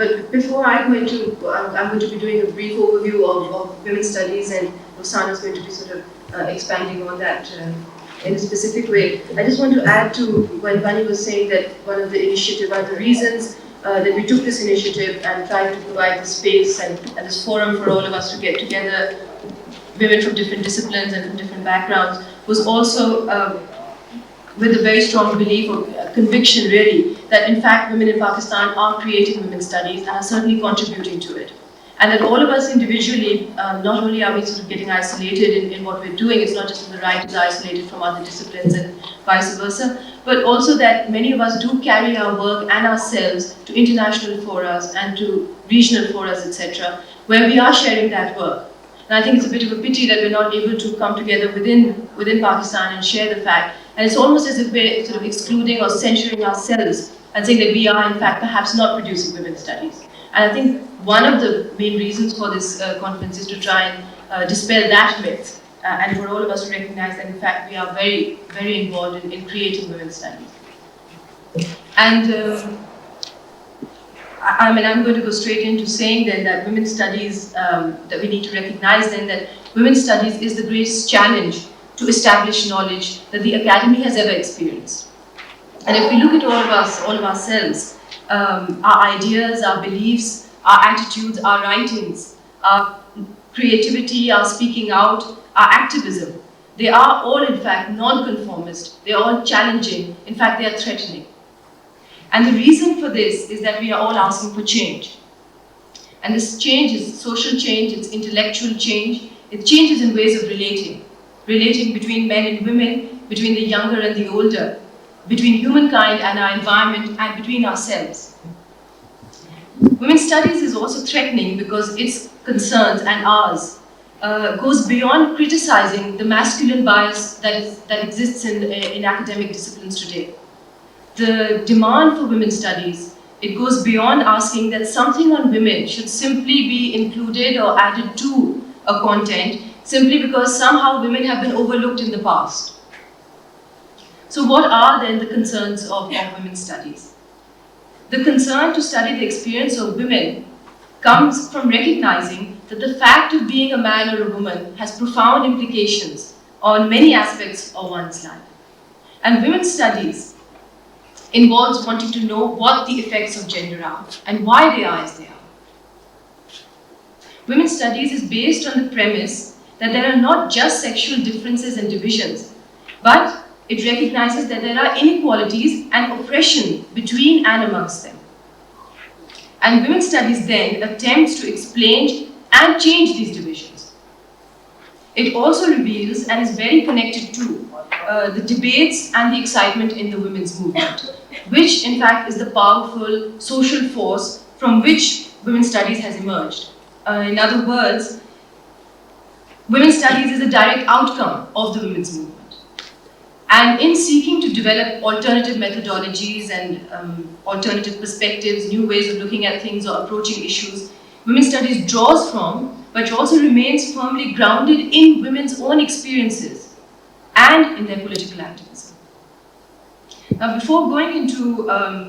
But before I go into, I'm going to be doing a brief overview of women's studies, and Rosanna is going to be sort of expanding on that in a specific way. I just want to add to when Bunny was saying that one of the reasons that we took this initiative and tried to provide the space and this forum for all of us to get together, women from different disciplines and from different backgrounds, was also with a very strong belief or conviction really that in fact women in Pakistan are creating women's studies and are certainly contributing to it. And that all of us individually, not only are we sort of getting isolated in what we're doing, it's not just that the right is isolated from other disciplines and vice versa, but also that many of us do carry our work and ourselves to international forums and to regional forums, etc., where we are sharing that work. And I think it's a bit of a pity that we're not able to come together within Pakistan and share the fact. And it's almost as if we're sort of excluding or censuring ourselves and saying that we are, in fact, perhaps not producing women's studies. And I think one of the main reasons for this conference is to try and dispel that myth and for all of us to recognize that, in fact, we are very, very involved in creating women's studies. And I mean, I'm going to go straight into saying then that women's studies, that we need to recognize then that women's studies is the greatest challenge to establish knowledge that the academy has ever experienced. And if we look at all of ourselves, our ideas, our beliefs, our attitudes, our writings, our creativity, our speaking out, our activism, they are all in fact non-conformist, they are all challenging, in fact they are threatening. And the reason for this is that we are all asking for change. And this change is social change, it's intellectual change, it changes in ways of relating between men and women, between the younger and the older, between humankind and our environment, and between ourselves. Women's studies is also threatening because its concerns and ours goes beyond criticizing the masculine bias that exists in academic disciplines today. The demand for women's studies, it goes beyond asking that something on women should simply be included or added to a content simply because somehow women have been overlooked in the past. So what are then the concerns of women's studies? The concern to study the experience of women comes from recognizing that the fact of being a man or a woman has profound implications on many aspects of one's life. And women's studies involves wanting to know what the effects of gender are and why they are as they are. Women's studies is based on the premise that there are not just sexual differences and divisions, but it recognizes that there are inequalities and oppression between and amongst them. And women's studies then attempts to explain and change these divisions. It also reveals and is very connected to the debates and the excitement in the women's movement, which in fact is the powerful social force from which women's studies has emerged. In other words, women's studies is a direct outcome of the women's movement. And in seeking to develop alternative methodologies and alternative perspectives, new ways of looking at things or approaching issues, women's studies draws from, but also remains firmly grounded in women's own experiences and in their political activism. Now, before going into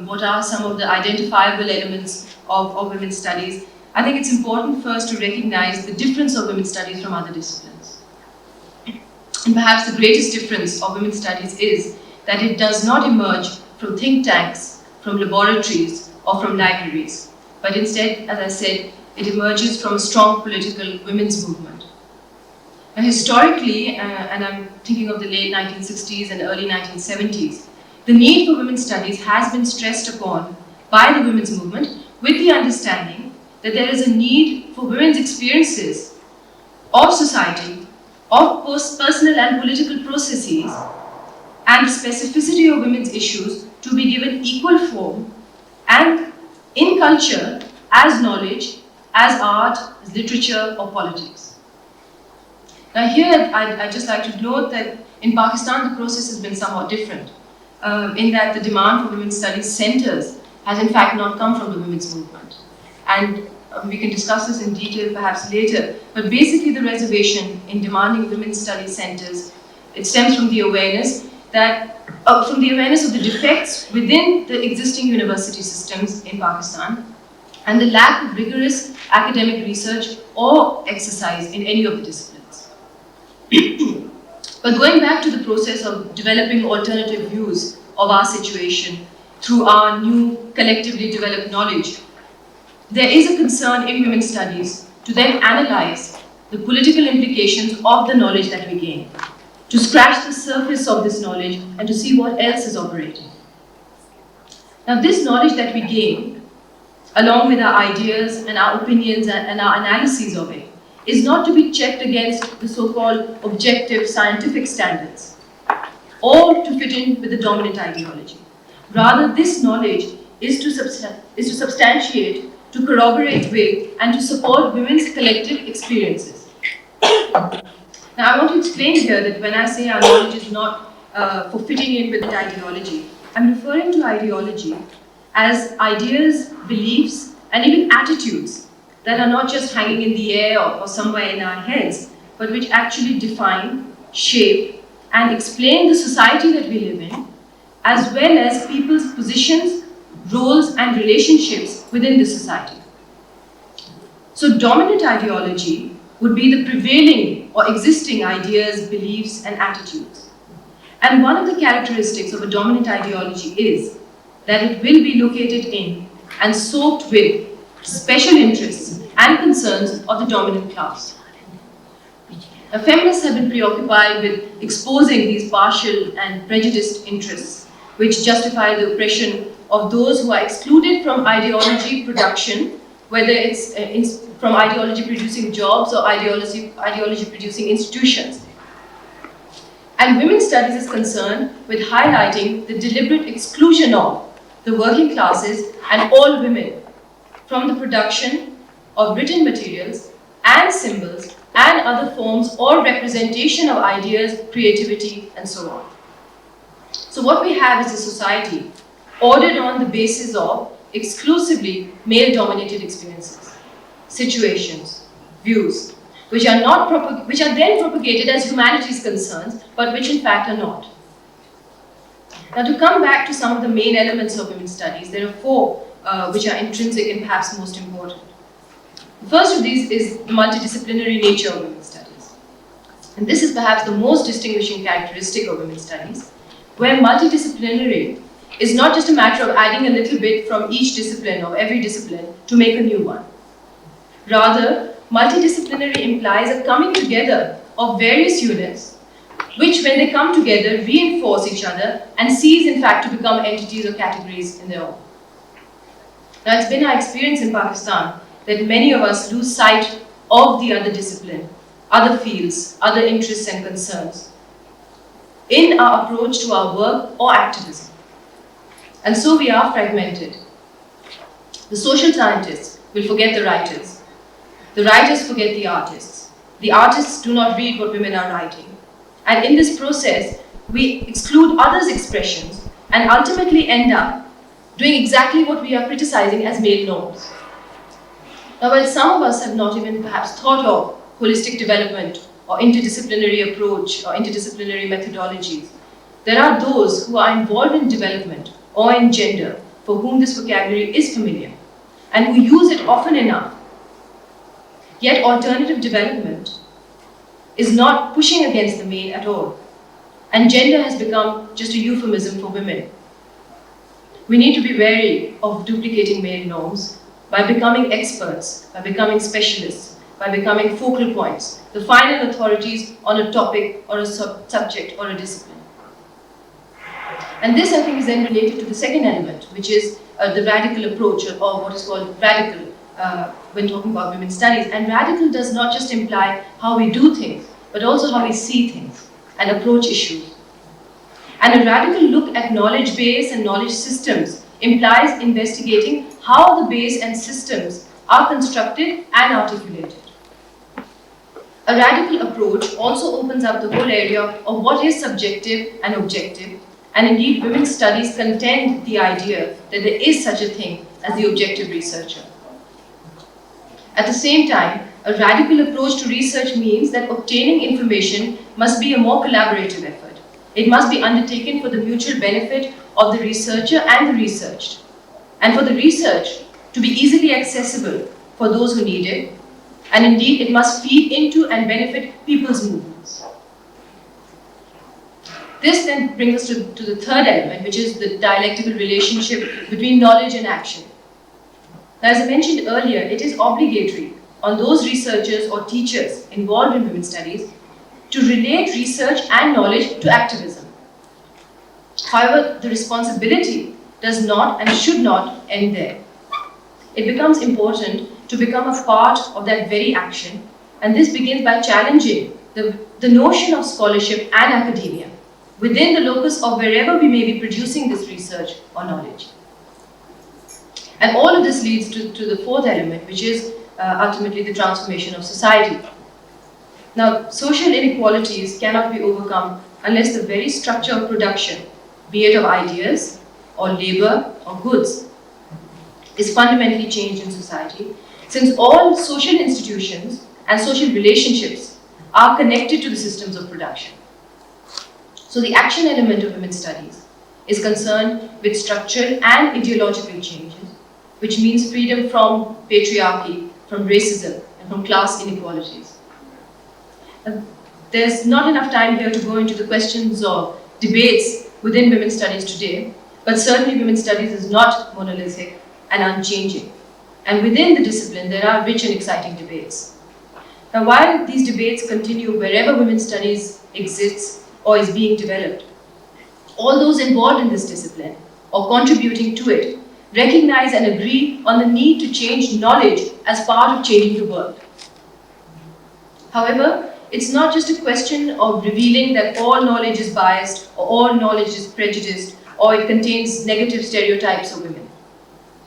what are some of the identifiable elements of women's studies, I think it's important first to recognize the difference of women's studies from other disciplines. And perhaps the greatest difference of women's studies is that it does not emerge from think tanks, from laboratories, or from libraries, but instead, as I said, it emerges from a strong political women's movement. Now, historically, and I'm thinking of the late 1960s and early 1970s, the need for women's studies has been stressed upon by the women's movement with the understanding that there is a need for women's experiences of society, of personal and political processes, and the specificity of women's issues to be given equal form and in culture, as knowledge, as art, as literature, or politics. Now here, I'd just like to note that in Pakistan, the process has been somewhat different, in that the demand for women's studies centers has in fact not come from the women's movement. And we can discuss this in detail perhaps later, but basically the reservation in demanding women's studies centers, it stems from the awareness that, of the defects within the existing university systems in Pakistan, and the lack of rigorous academic research or exercise in any of the disciplines. But going back to the process of developing alternative views of our situation through our new collectively developed knowledge, there is a concern in women's studies to then analyze the political implications of the knowledge that we gain, to scratch the surface of this knowledge and to see what else is operating. Now, this knowledge that we gain, along with our ideas and our opinions and our analyses of it, is not to be checked against the so-called objective scientific standards or to fit in with the dominant ideology. Rather, this knowledge is to substantiate, to corroborate with, and to support women's collective experiences. Now, I want to explain here that when I say our knowledge is not for fitting in with the ideology, I'm referring to ideology as ideas, beliefs, and even attitudes that are not just hanging in the air or somewhere in our heads, but which actually define, shape, and explain the society that we live in, as well as people's positions, roles, and relationships within the society. So dominant ideology would be the prevailing or existing ideas, beliefs, and attitudes. And one of the characteristics of a dominant ideology is that it will be located in and soaked with special interests and concerns of the dominant class. Now, feminists have been preoccupied with exposing these partial and prejudiced interests, which justify the oppression of those who are excluded from ideology production, whether it's from ideology producing jobs or ideology producing institutions. And women's studies is concerned with highlighting the deliberate exclusion of the working classes and all women from the production of written materials and symbols and other forms or representation of ideas, creativity, and so on. So what we have is a society ordered on the basis of exclusively male-dominated experiences, situations, views, which are then propagated as humanities concerns, but which in fact are not. Now, to come back to some of the main elements of women's studies, there are four which are intrinsic and perhaps most important. The first of these is the multidisciplinary nature of women's studies. And this is perhaps the most distinguishing characteristic of women's studies, where multidisciplinary is not just a matter of adding a little bit from each discipline or every discipline to make a new one. Rather, multidisciplinary implies a coming together of various units which, when they come together, reinforce each other and cease, in fact, to become entities or categories in their own. Now, it's been our experience in Pakistan that many of us lose sight of the other discipline, other fields, other interests and concerns in our approach to our work or activism. And so we are fragmented. The social scientists will forget the writers forget the artists do not read what women are writing. And in this process, we exclude others' expressions and ultimately end up doing exactly what we are criticizing as male norms. Now, while some of us have not even perhaps thought of holistic development or interdisciplinary approach or interdisciplinary methodologies, there are those who are involved in development or in gender for whom this vocabulary is familiar and who use it often enough. Yet alternative development is not pushing against the male at all, and gender has become just a euphemism for women. We need to be wary of duplicating male norms by becoming experts, by becoming specialists, by becoming focal points, the final authorities on a topic or a subject or a discipline. And this, I think, is then related to the second element, which is the radical approach, or what is called radical when talking about women's studies. And radical does not just imply how we do things, but also how we see things and approach issues. And a radical look at knowledge base and knowledge systems implies investigating how the base and systems are constructed and articulated. A radical approach also opens up the whole area of what is subjective and objective, and indeed women's studies contend the idea that there is such a thing as the objective researcher. At the same time, a radical approach to research means that obtaining information must be a more collaborative effort. It must be undertaken for the mutual benefit of the researcher and the researched. And for the research, to be easily accessible for those who need it, and indeed it must feed into and benefit people's movements. This then brings us to the third element, which is the dialectical relationship between knowledge and action. Now, as I mentioned earlier, it is obligatory on those researchers or teachers involved in women's studies to relate research and knowledge to activism. However, the responsibility does not and should not end there. It becomes important to become a part of that very action, and this begins by challenging the notion of scholarship and academia within the locus of wherever we may be producing this research or knowledge. And all of this leads to the fourth element, which is ultimately the transformation of society. Now, social inequalities cannot be overcome unless the very structure of production, be it of ideas or labor or goods, is fundamentally changed in society, since all social institutions and social relationships are connected to the systems of production. So the action element of women's studies is concerned with structural and ideological changes, which means freedom from patriarchy, from racism, and from class inequalities. There's not enough time here to go into the questions or debates within women's studies today, but certainly women's studies is not monolithic and unchanging. And within the discipline, there are rich and exciting debates. Now, while these debates continue wherever women's studies exists or is being developed, all those involved in this discipline or contributing to it recognize and agree on the need to change knowledge as part of changing the world. However, it's not just a question of revealing that all knowledge is biased or all knowledge is prejudiced or it contains negative stereotypes of women.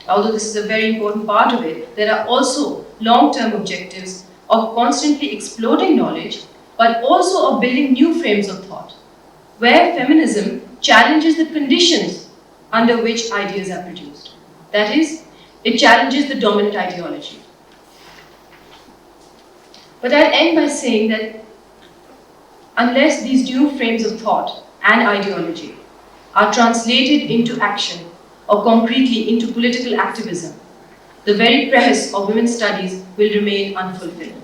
Although this is a very important part of it, there are also long-term objectives of constantly exploding knowledge, but also of building new frames of thought, where feminism challenges the conditions under which ideas are produced. That is, it challenges the dominant ideology. But I'll end by saying that unless these new frames of thought and ideology are translated into action or concretely into political activism, the very premise of women's studies will remain unfulfilled.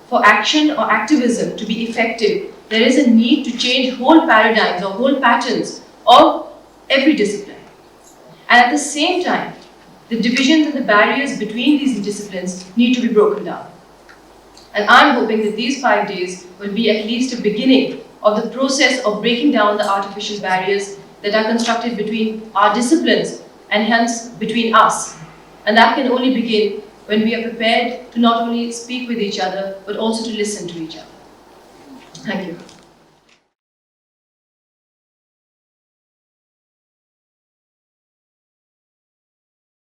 For action or activism to be effective, there is a need to change whole paradigms or whole patterns of every discipline. And at the same time, the divisions and the barriers between these disciplines need to be broken down. And I'm hoping that these 5 days will be at least a beginning of the process of breaking down the artificial barriers that are constructed between our disciplines and hence between us. And that can only begin when we are prepared to not only speak with each other, but also to listen to each other. Thank you.